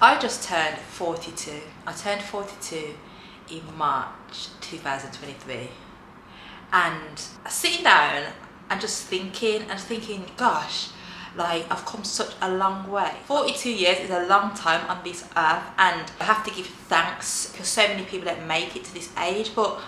I just turned 42. I turned 42 in March 2023. And sitting down and just thinking, gosh, like I've come such a long way. 42 years is a long time on this earth, and I have to give thanks for so many people that make it to this age. But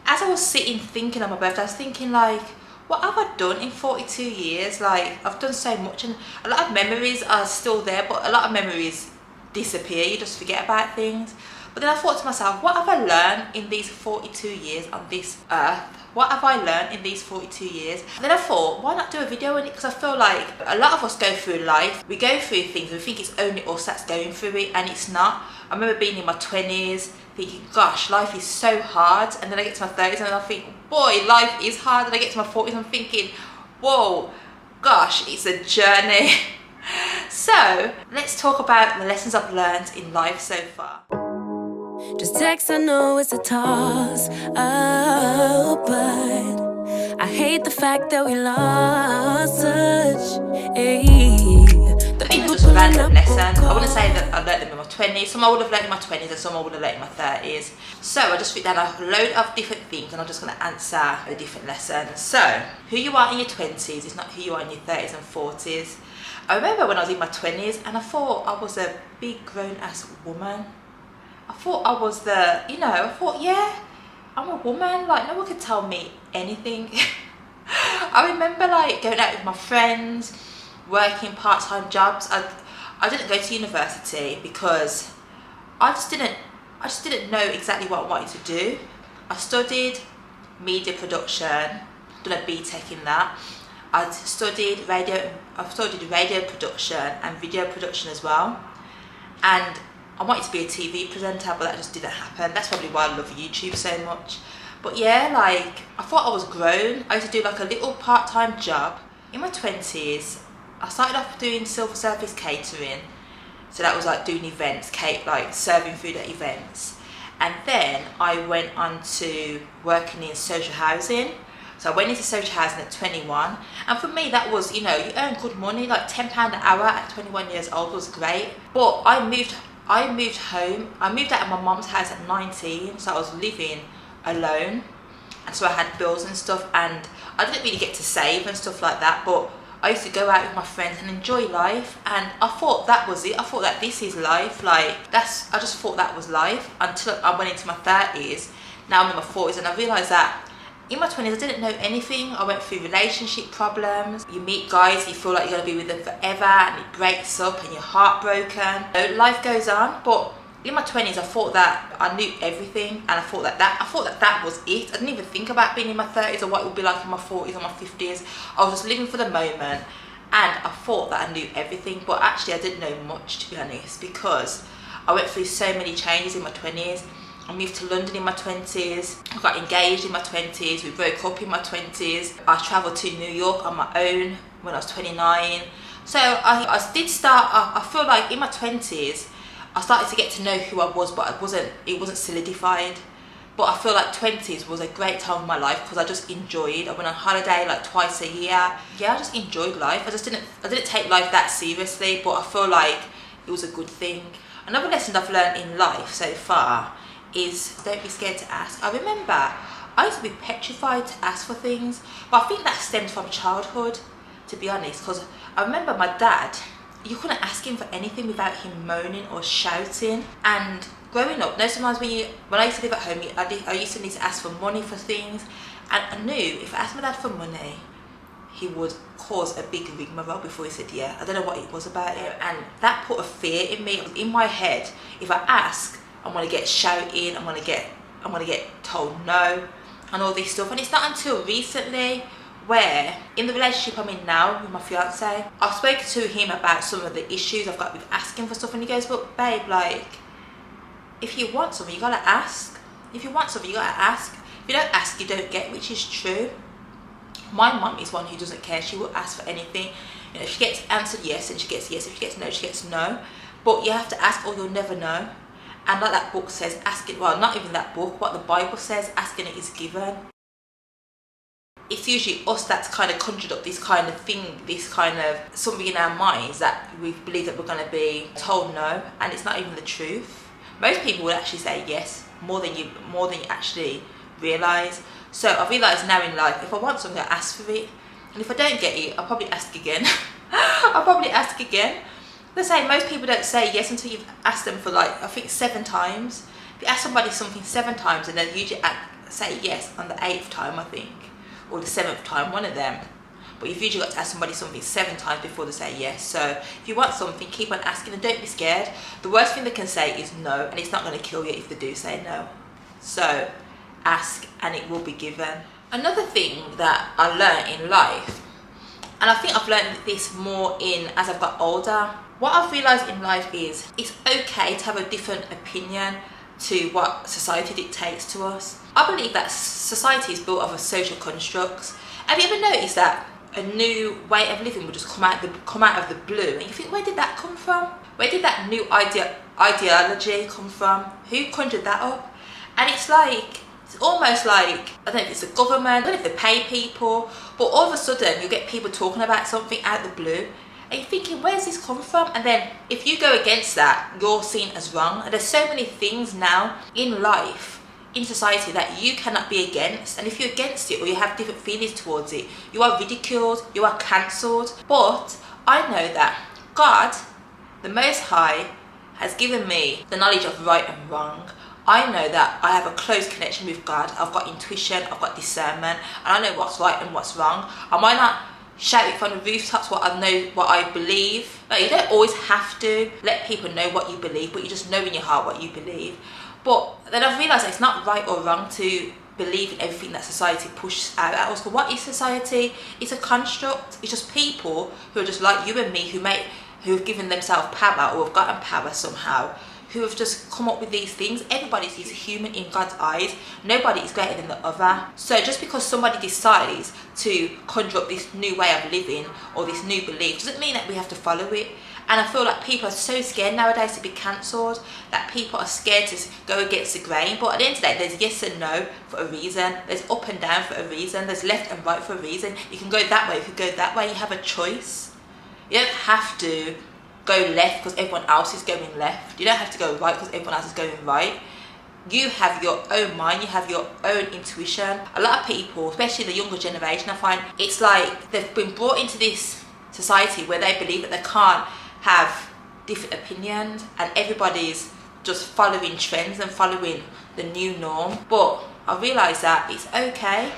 as I was sitting thinking on my birthday, I was thinking like, what have I done in 42 years? Like, I've done so much, and a lot of memories are still there, but a lot of memories disappear. You just forget about things. But then I thought to myself, what have I learned in these 42 years on this earth? What have I learned in these 42 years? And then I thought, why not do a video on it? Because I feel like a lot of us go through life. We go through things and we think it's only us that's going through it, and it's not. I remember being in my 20s thinking, gosh, life is so hard. And then I get to my 30s and I think, boy, life is hard. And I get to my 40s and I'm thinking, whoa, gosh, it's a journey. So let's talk about the lessons I've learned in life so far. Just text, I know it's a toss up, but I hate the fact that we lost touch. I think just a random lesson. I wouldn't say that I learned them in my 20s. Some I would have learned in my 20s and some I would have learned in my 30s. So I just wrote down a load of different things and I'm just going to answer a different lesson. So, who you are in your 20s is not who you are in your 30s and 40s. I remember when I was in my 20s and I thought I was a big grown-ass woman. I thought I was yeah, I'm a woman, like no one could tell me anything. I remember like going out with my friends, working part-time jobs. I didn't go to university because I just didn't know exactly what I wanted to do. I studied media production, done a BTEC in that. I studied radio production and video production as well, and I wanted to be a TV presenter, but that just didn't happen. That's probably why I love YouTube so much. But yeah, like I thought I was grown. I used to do like a little part-time job in my 20s. I started off doing silver service catering, so that was like doing events, like serving food at events, and then I went on to working in social housing. So I went into social housing at 21, and for me that was, you earn good money, like £10 an hour at 21 years old was great. But I moved home. I moved out of my mum's house at 19, so I was living alone, and so I had bills and stuff, and I didn't really get to save and stuff like that, but I used to go out with my friends and enjoy life, and I thought that was it. I thought that this is life, I just thought that was life until I went into my 30s. Now I'm in my 40s and I realised that in my 20s I didn't know anything. I went through relationship problems. You meet guys, you feel like you're going to be with them forever, and it breaks up and you're heartbroken. Life goes on, but in my 20s I thought that I knew everything, and I thought that was it. I didn't even think about being in my 30s or what it would be like in my 40s or my 50s. I was just living for the moment, and I thought that I knew everything, but actually I didn't know much, to be honest, because I went through so many changes in my 20s. I moved to London in my 20s, I got engaged in my 20s, we broke up in my 20s. I travelled to New York on my own when I was 29. So I did start, I feel like in my 20s, I started to get to know who I was, but it wasn't solidified. But I feel like 20s was a great time of my life because I just enjoyed. I went on holiday like twice a year. Yeah, I just enjoyed life. I didn't take life that seriously, but I feel like it was a good thing. Another lesson I've learned in life so far is don't be scared to ask. I remember I used to be petrified to ask for things, but I think that stems from childhood, to be honest, because I remember my dad, you couldn't ask him for anything without him moaning or shouting. And growing up, sometimes when I used to live at home, I used to need to ask for money for things, and I knew if I asked my dad for money, he would cause a big rigmarole before he said yeah. I don't know what it was about it, and that put a fear in me. In my head, if I ask, I'm gonna get shouting, I'm gonna get told no, and all this stuff. And it's not until recently, where in the relationship I'm in now with my fiance, I've spoken to him about some of the issues I've got with asking for stuff, and he goes, but babe, like, if you want something, you gotta ask. If you want something, you gotta ask. If you don't ask, you don't get, which is true. My mum is one who doesn't care. She will ask for anything. If she gets answered yes, then she gets yes. If she gets no, she gets no. But you have to ask or you'll never know. And like that book says, ask it, well, not even that book, what the Bible says, asking it is given. it's usually us that's kind of conjured up this kind of thing, this kind of something in our minds that we believe that we're going to be told no, and it's not even the truth. Most people will actually say yes more than you actually realise. So I realise now in life, if I want something, I ask for it, and if I don't get it, I'll probably ask again. They say most people don't say yes until you've asked them for, like, I think 7 times. If you ask somebody something 7 times and they usually say yes on the 8th time, I think, or the 7th time, one of them. But you've usually got to ask somebody something 7 times before they say yes. So if you want something, keep on asking and don't be scared. The worst thing they can say is no, and it's not going to kill you if they do say no. So ask and it will be given. Another thing that I learned in life, and I think I've learned this more as I've got older, what I've realised in life is it's okay to have a different opinion to what society dictates to us. I believe that society is built of social constructs. Have you ever noticed that a new way of living will just come out of the blue, and you think, where did that come from? Where did that new ideology come from? Who conjured that up? And it's almost like, I don't know if it's the government, I don't know if they pay people, but all of a sudden you get people talking about something out of the blue, and you're thinking, where's this come from? And then if you go against that, you're seen as wrong. And there's so many things now in life, in society, that you cannot be against. And if you're against it or you have different feelings towards it, you are ridiculed, you are cancelled. But I know that God, the Most High, has given me the knowledge of right and wrong. I know that I have a close connection with God. I've got intuition, I've got discernment, and I know what's right and what's wrong. I might not shout it from the rooftops what I believe. Like, you don't always have to let people know what you believe, but you just know in your heart what you believe. But then I've realised that it's not right or wrong to believe in everything that society pushes out at us. But what is society? It's a construct. It's just people who are just like you and me, who have given themselves power or have gotten power somehow, who have just come up with these things. Everybody is human in God's eyes. Nobody is greater than the other. So just because somebody decides to conjure up this new way of living or this new belief doesn't mean that we have to follow it. And I feel like people are so scared nowadays to be cancelled, that people are scared to go against the grain. But at the end of the day, there's yes and no for a reason. There's up and down for a reason. There's left and right for a reason. You can go that way. If you go that way, you have a choice. You don't have to go left because everyone else is going left. You don't have to go right because everyone else is going right. You have your own mind, you have your own intuition. A lot of people, especially the younger generation, I find it's like they've been brought into this society where they believe that they can't have different opinions and everybody's just following trends and following the new norm. But I realise that it's okay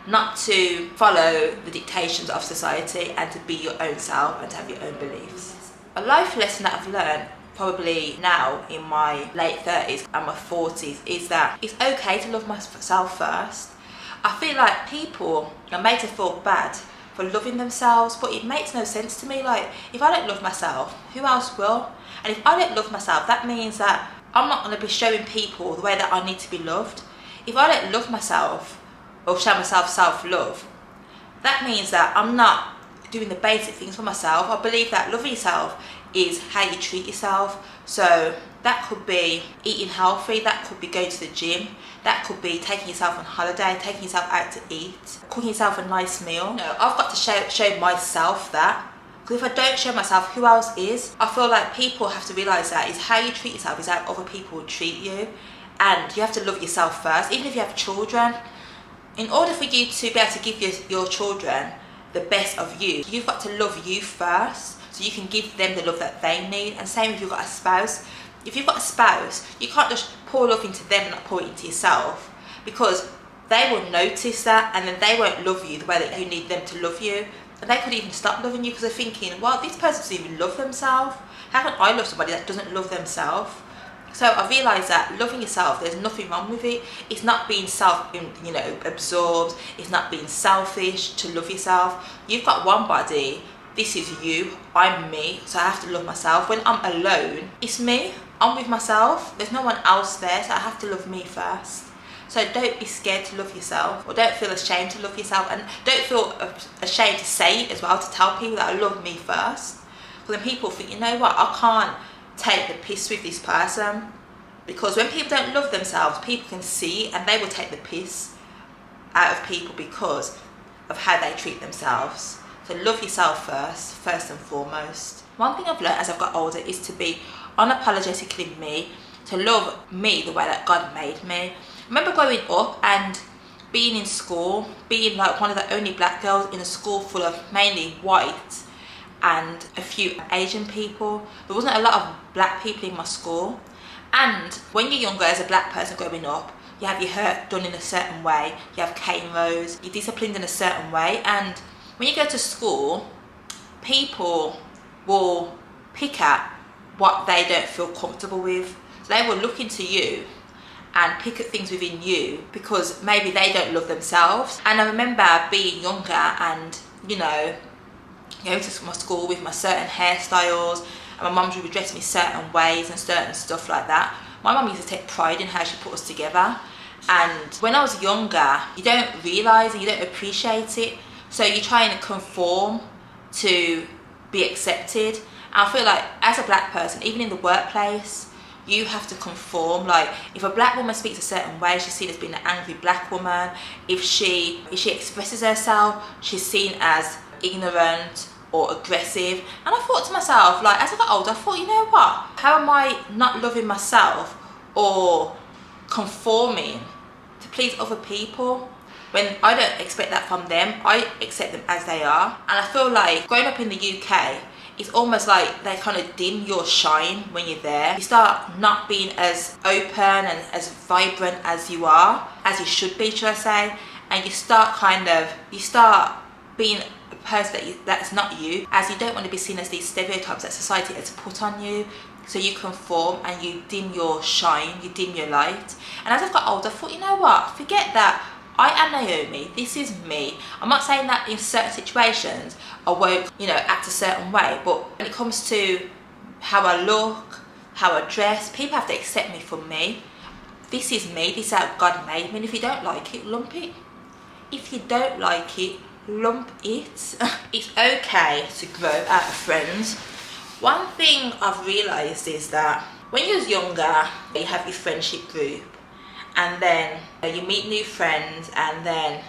not to follow the dictations of society and to be your own self and to have your own beliefs. A life lesson that I've learned probably now in my late 30s and my 40s is that it's okay to love myself first. I feel like people are made to feel bad for loving themselves, but it makes no sense to me. Like, if I don't love myself, who else will? And if I don't love myself, that means that I'm not going to be showing people the way that I need to be loved. If I don't love myself or show myself self-love, that means that I'm not doing the basic things for myself. I believe that loving yourself is how you treat yourself. So that could be eating healthy, that could be going to the gym, that could be taking yourself on holiday, taking yourself out to eat, cooking yourself a nice meal. No, I've got to show myself that. Because if I don't show myself, who else is? I feel like people have to realise that is how you treat yourself is how other people will treat you. And you have to love yourself first, even if you have children. In order for you to be able to give your children the best of you, you've got to love you first, so you can give them the love that they need. And same if you've got a spouse. If you've got a spouse, you can't just pour love into them and not pour it into yourself, because they will notice that and then they won't love you the way that you need them to love you. And they could even stop loving you because they're thinking, well, this person doesn't even love themselves. How can I love somebody that doesn't love themselves? So I realised that loving yourself, there's nothing wrong with it. It's not being absorbed. It's not being selfish to love yourself. You've got one body. This is you. I'm me. So I have to love myself. When I'm alone, it's me. I'm with myself. There's no one else there. So I have to love me first. So don't be scared to love yourself, or don't feel ashamed to love yourself, and don't feel ashamed to say it as well, to tell people that I love me first. Because then people think, you know what, I can't take the piss with this person. Because when people don't love themselves, people can see and they will take the piss out of people because of how they treat themselves. So love yourself first and foremost. One thing I've learned as I've got older is to be unapologetically me, to love me the way that God made me. I remember growing up and being in school, being like one of the only black girls in a school full of mainly white and a few Asian people. There wasn't a lot of black people in my school. And when you're younger as a black person growing up, you have your hair done in a certain way, you have cane rows, you're disciplined in a certain way, and when you go to school, people will pick at what they don't feel comfortable with. So they will look into you and pick at things within you because maybe they don't love themselves. And I remember being younger and, you know, going to my school with my certain hairstyles, and my mum would dress me certain ways and certain stuff like that. My mum used to take pride in how she put us together. And when I was younger, you don't realise and you don't appreciate it. So you try and conform to be accepted. And I feel like as a black person, even in the workplace, you have to conform. Like if a black woman speaks a certain way, she's seen as being an angry black woman. If she expresses herself, she's seen as ignorant or aggressive. And I thought to myself, like as I got older, I thought, you know what? How am I not loving myself or conforming to please other people when I don't expect that from them? I accept them as they are. And I feel like growing up in the UK, it's almost like they kind of dim your shine when you're there. You start not being as open and as vibrant as you are, as you should be, should I say. And you start being a person that's not you, as you don't want to be seen as these stereotypes that society has put on you. So you conform and you dim your shine, you dim your light. And as I've got older, I thought, you know what, forget that. I am Naomi, this is me. I'm not saying that in certain situations I won't, you know, act a certain way, but when it comes to how I look, how I dress, people have to accept me for me. This is me, this is how God made me, and if you don't like it, lump it. If you don't like it, lump it. It's okay to grow out of friends. One thing I've realised is that when you're younger, you have your friendship group, and then you meet new friends, and then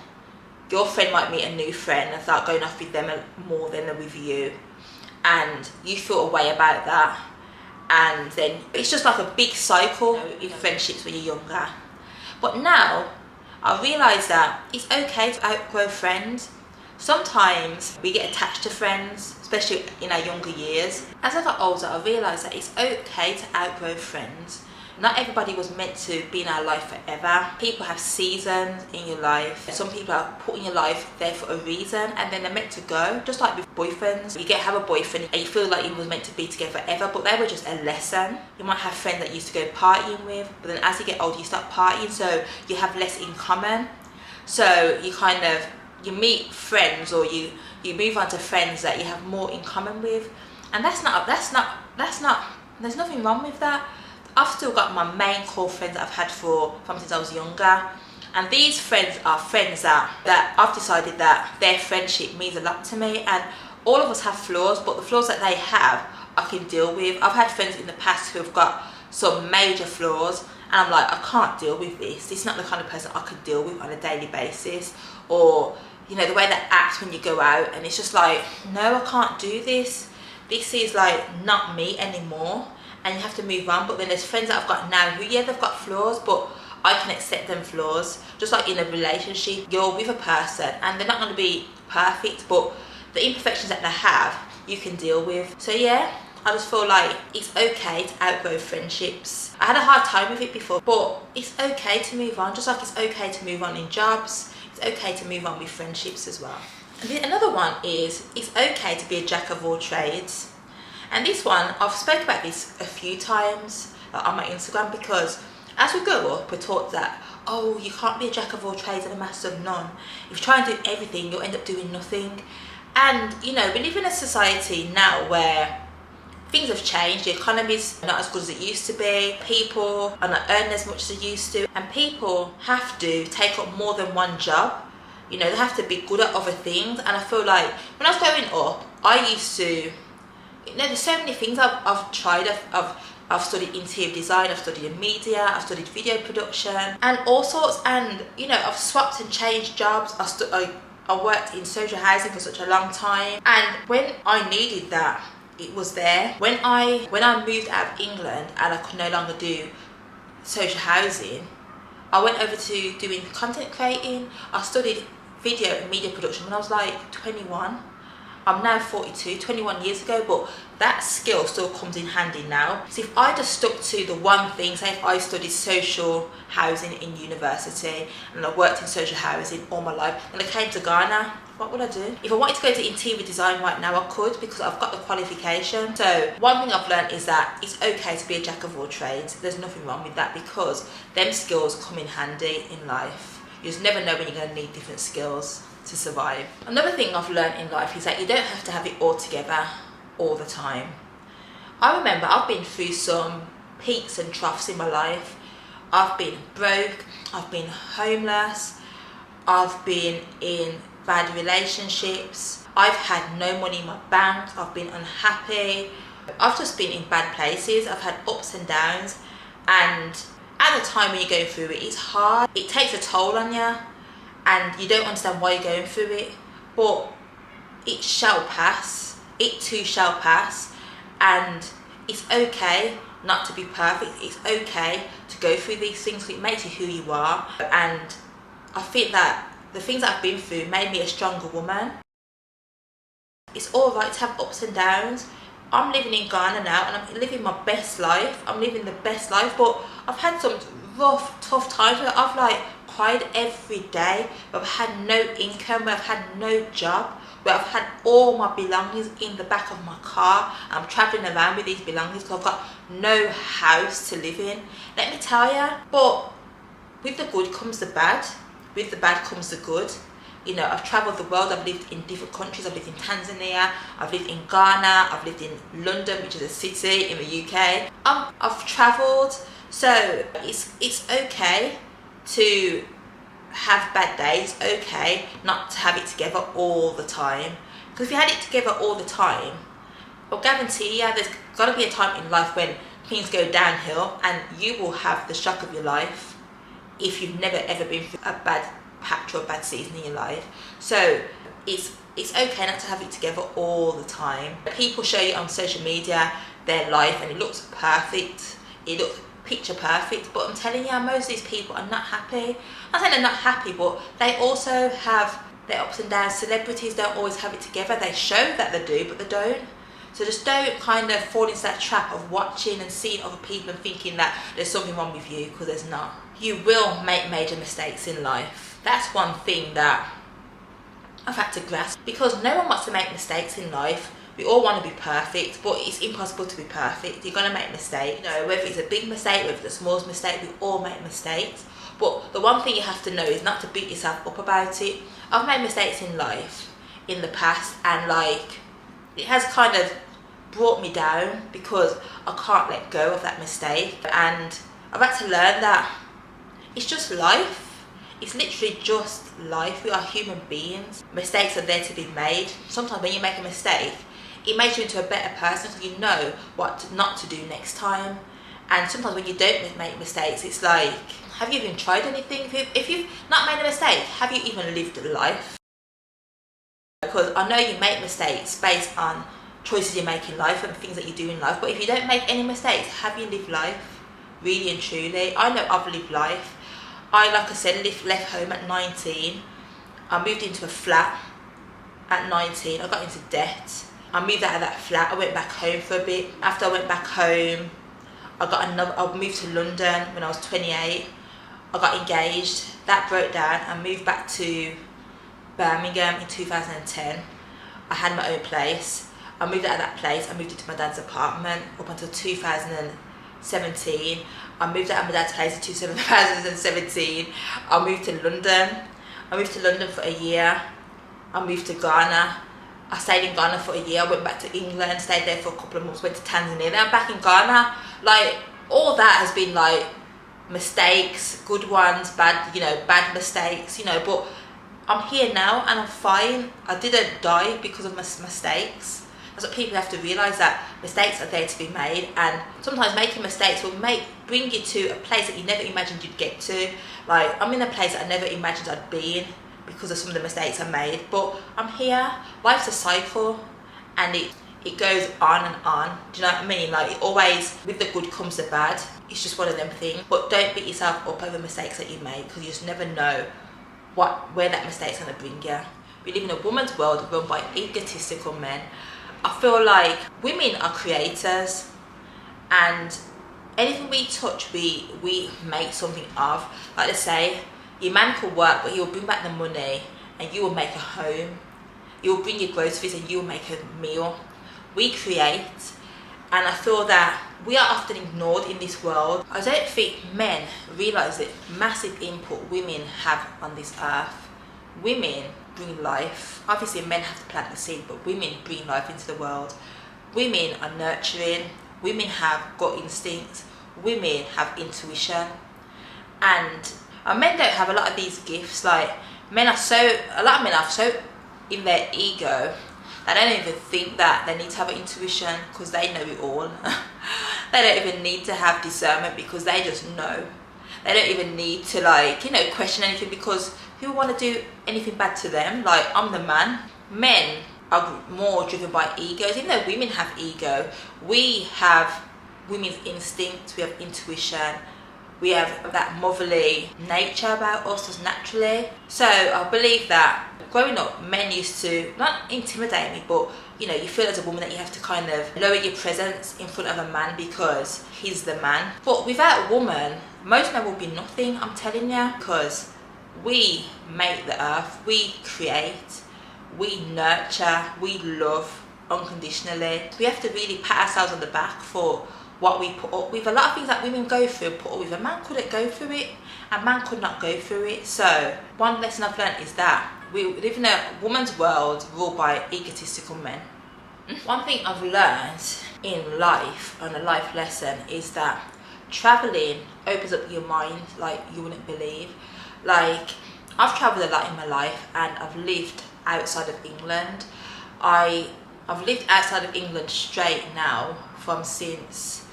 your friend might meet a new friend and start going off with them more than with you, and you feel a way about that, and then it's just like a big cycle in friendships when you're younger. But now I realise that it's okay to outgrow friends. Sometimes we get attached to friends, especially in our younger years. As I got older, I realised that it's okay to outgrow friends. Not everybody was meant to be in our life forever. People have seasons in your life. Some people are put in your life there for a reason, and then they're meant to go. Just like with boyfriends, you have a boyfriend and you feel like you was meant to be together forever, but they were just a lesson. You might have friends that you used to go partying with, but then as you get older, you start partying, so you have less in common. So you meet friends, or you move on to friends that you have more in common with, and that's not. There's nothing wrong with that. I've still got my main core friends that I've had from since I was younger, and these friends are friends that I've decided that their friendship means a lot to me. And all of us have flaws, but the flaws that they have, I can deal with. I've had friends in the past who have got some major flaws, and I'm like, I can't deal with this. This is not the kind of person I could deal with on a daily basis. Or, you know, the way they act when you go out, and it's just like, no, I can't do this. This is like not me anymore, and you have to move on. But then there's friends that I've got now who, yeah, they've got flaws, but I can accept them flaws. Just like in a relationship, you're with a person and they're not going to be perfect, but the imperfections that they have, you can deal with. So yeah, I just feel like it's okay to outgrow friendships. I had a hard time with it before, but it's okay to move on. Just like it's okay to move on in jobs, it's okay to move on with friendships as well. And another one is, it's okay to be a jack of all trades. And this one, I've spoken about this a few times on my Instagram, because as we grow up, we're taught that, oh, you can't be a jack of all trades and a master of none. If you try and do everything, you'll end up doing nothing. And, you know, we live in a society now where things have changed. The economy's not as good as it used to be. People are not earning as much as they used to. And people have to take up more than one job. You know, they have to be good at other things. And I feel like when I was growing up, I used to, you know, there's so many things I've tried. I've studied interior design, I've studied media, I've studied video production and all sorts. And, you know, I've swapped and changed jobs. I I worked in social housing for such a long time, and when I needed that, it was there. When I moved out of England and I could no longer do social housing, I went over to doing content creating. I studied video and media production when I was like 21. I'm now 42, 21 years ago, but that skill still comes in handy now. So if I just stuck to the one thing, say if I studied social housing in university and I worked in social housing all my life and I came to Ghana, what would I do? If I wanted to go to interior design right now, I could, because I've got the qualification. So one thing I've learned is that it's okay to be a jack of all trades. There's nothing wrong with that, because them skills come in handy in life. You just never know when you're going to need different skills to survive. Another thing I've learned in life is that you don't have to have it all together all the time. I remember I've been through some peaks and troughs in my life. I've been broke, I've been homeless, I've been in bad relationships, I've had no money in my bank, I've been unhappy, I've just been in bad places, I've had ups and downs, and at the time when you're going through it, it's hard, it takes a toll on you, and you don't understand why you're going through it, but it shall pass. It too shall pass, and it's okay not to be perfect. It's okay to go through these things. It makes you who you are, and I think that the things that I've been through made me a stronger woman. It's all right to have ups and downs. I'm living in Ghana now and I'm living my best life. I'm living the best life, but I've had some rough, tough times where I've like cried every day, where I've had no income, where I've had no job, where I've had all my belongings in the back of my car. I'm travelling around with these belongings because I've got no house to live in. Let me tell you, but with the good comes the bad, with the bad comes the good. You know, I've travelled the world, I've lived in different countries, I've lived in Tanzania, I've lived in Ghana, I've lived in London, which is a city in the UK. I've travelled, so it's okay to have bad days, okay not to have it together all the time. Because if you had it together all the time, I'll guarantee you there's got to be a time in life when things go downhill and you will have the shock of your life if you've never ever been through a bad patch or a bad season in your life. So it's okay not to have it together all the time. People show you on social media their life and it looks perfect, it looks picture perfect, but I'm telling you, most of these people are not happy. I'm not saying they're not happy, but they also have their ups and downs. Celebrities don't always have it together. They show that they do, but they don't. So just don't kind of fall into that trap of watching and seeing other people and thinking that there's something wrong with you, because there's not. You will make major mistakes in life. That's one thing that I've had to grasp, because no one wants to make mistakes in life. We all want to be perfect, but it's impossible to be perfect. You're going to make mistakes. You know, whether it's a big mistake, whether it's a small mistake, we all make mistakes. But the one thing you have to know is not to beat yourself up about it. I've made mistakes in life in the past, and like it has kind of brought me down because I can't let go of that mistake. And I've had to learn that it's just life. It's literally just life. We are human beings. Mistakes are there to be made. Sometimes when you make a mistake, it makes you into a better person because you know what not to do next time. And sometimes when you don't make mistakes, it's like, have you even tried anything? If you've not made a mistake, have you even lived life? Because I know you make mistakes based on choices you make in life and things that you do in life, but if you don't make any mistakes, have you lived life? Really and truly. I know I've lived life. Like I said, left home at 19. I moved into a flat at 19. I got into debt. I moved out of that flat. I went back home for a bit. After I went back home, I moved to London when I was 28. I got engaged. That broke down. I moved back to Birmingham in 2010. I had my own place. I moved out of that place. I moved into my dad's apartment up until 2017. I moved out of my dad's place in 2017. I moved to London. I moved to London for a year. I moved to Ghana. I stayed in Ghana for a year. I went back to England, stayed there for a couple of months, went to Tanzania. Then I'm back in Ghana. Like, all that has been like mistakes, good ones, bad mistakes, but I'm here now and I'm fine. I didn't die because of my mistakes. That's what people have to realise, that mistakes are there to be made, and sometimes making mistakes will bring you to a place that you never imagined you'd get to. Like, I'm in a place that I never imagined I'd be in because of some of the mistakes I made, but I'm here. Life's a cycle, and it goes on and on. Do you know what I mean? Like, it always, with the good comes the bad. It's just one of them things. But don't beat yourself up over mistakes that you make, because you just never know where that mistake's going to bring you. We live in a woman's world run by egotistical men. I feel like women are creators, and anything we touch, we make something of. Like they say, your man could work, but he will bring back the money, and you will make a home. You will bring your groceries, and you will make a meal. We create, and I feel that we are often ignored in this world. I don't think men realise the massive input women have on this earth. Women bring life. Obviously men have to plant the seed, but women bring life into the world. Women are nurturing. Women have gut instincts. Women have intuition. And men don't have a lot of these gifts. Like, a lot of men are so in their ego, they don't even think that they need to have an intuition, because they know it all. They don't even need to have discernment, because they just know. They don't even need to, like, question anything, because who would want to do anything bad to them? Like, I'm the man. Men are more driven by egos. Even though women have ego, we have women's instincts, we have intuition, we have that motherly nature about us just naturally. So I believe that growing up, men used to not intimidate me, but you feel as a woman that you have to kind of lower your presence in front of a man because he's the man. But without a woman, most men will be nothing, I'm telling you, because we make the earth, we create, we nurture, we love unconditionally. We have to really pat ourselves on the back for what we put up with. A lot of things that women go through, put up with, a man couldn't go through it. A man could not go through it. So one lesson I've learned is that we live in a woman's world ruled by egotistical men. One thing I've learned in life, and a life lesson, is that traveling opens up your mind like you wouldn't believe. Like, I've traveled a lot in my life, and I've lived outside of England. I've lived outside of England straight now from since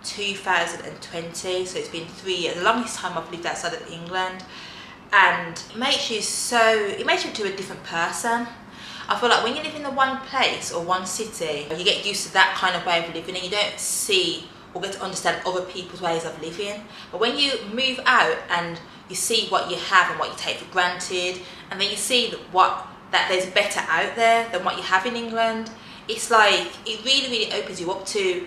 2020, so it's been 3 years, the longest time I've lived outside of England. And it makes you into a different person. I feel like when you live in the one place or one city, you get used to that kind of way of living, and you don't see or get to understand other people's ways of living. But when you move out and you see what you have and what you take for granted, and then you see that there's better out there than what you have in England, it's like, it really, really opens you up to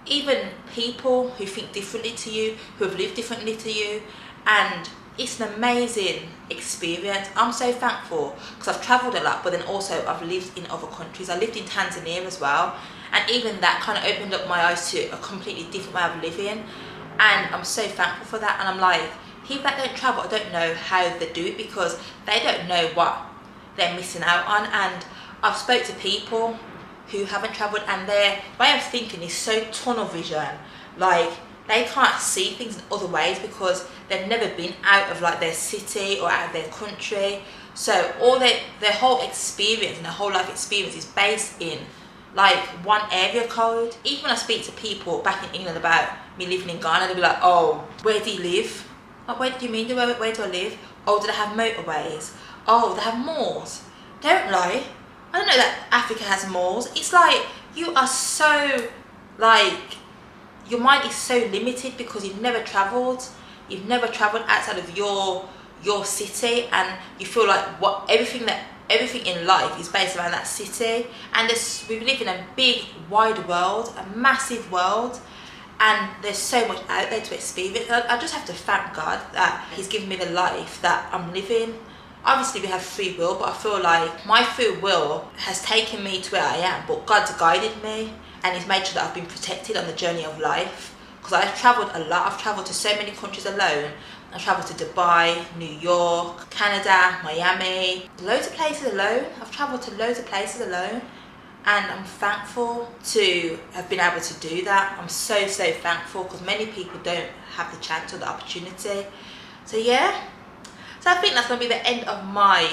even people who think differently to you, who have lived differently to you, and it's an amazing experience. I'm so thankful, because I've travelled a lot, but then also I've lived in other countries. I lived in Tanzania as well, and even that kind of opened up my eyes to a completely different way of living, and I'm so thankful for that. And I'm like, people that don't travel, I don't know how they do it, because they don't know what they're missing out on. And I've spoke to people who haven't travelled, and their way of thinking is so tunnel vision. Like, they can't see things in other ways because they've never been out of like their city or out of their country. So all their whole experience and their whole life experience is based in like one area code. Even when I speak to people back in England about me living in Ghana, they'll be like, oh, where do you live? Like, what do you mean, where do I live? Oh, do they have motorways? Oh, they have malls. Don't lie, I don't know that Africa has malls. It's like, you are so like, your mind is so limited because you've never travelled outside of your city, and you feel like everything in life is based around that city. And we live in a big wide world, a massive world, and there's so much out there to experience. I just have to thank God that he's given me the life that I'm living. Obviously we have free will, but I feel like my free will has taken me to where I am, but God's guided me, and he's made sure that I've been protected on the journey of life. Because I've travelled a lot. I've travelled to so many countries alone. I've travelled to Dubai, New York, Canada, Miami, loads of places alone. I've travelled to loads of places alone, and I'm thankful to have been able to do that. I'm so thankful, because many people don't have the chance or the opportunity. So yeah, so I think that's going to be the end of my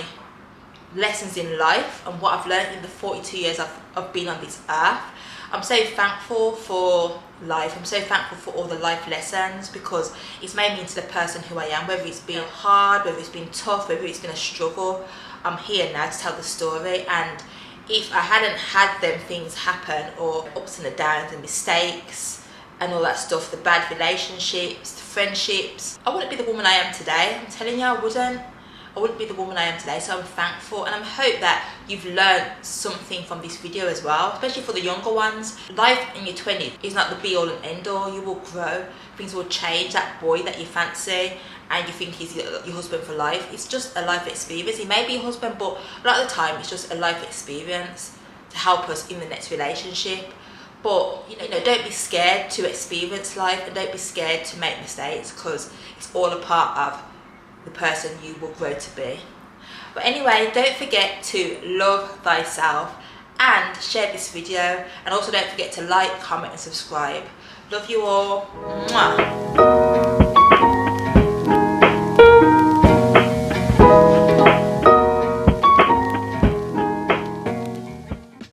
lessons in life and what I've learned in the 42 years I've been on this earth. I'm so thankful for life. I'm so thankful for all the life lessons, because it's made me into the person who I am. Whether it's been hard, whether it's been tough, whether it's been a struggle, I'm here now to tell the story. And if I hadn't had them things happen, or ups and the downs and mistakes and all that stuff, the bad relationships, the friendships, I wouldn't be the woman I am today. I'm telling you, I wouldn't be the woman I am today. So I'm thankful, and I hope that you've learned something from this video as well, especially for the younger ones. Life in your 20s is not the be all and end all. You will grow, things will change. That boy that you fancy and you think he's your husband for life, it's just a life experience. He may be your husband, but a lot of the time it's just a life experience to help us in the next relationship. But you know, don't be scared to experience life, and don't be scared to make mistakes, because it's all a part of the person you will grow to be. But anyway, don't forget to love thyself and share this video, and also don't forget to like, comment and subscribe. Love you all. Mwah.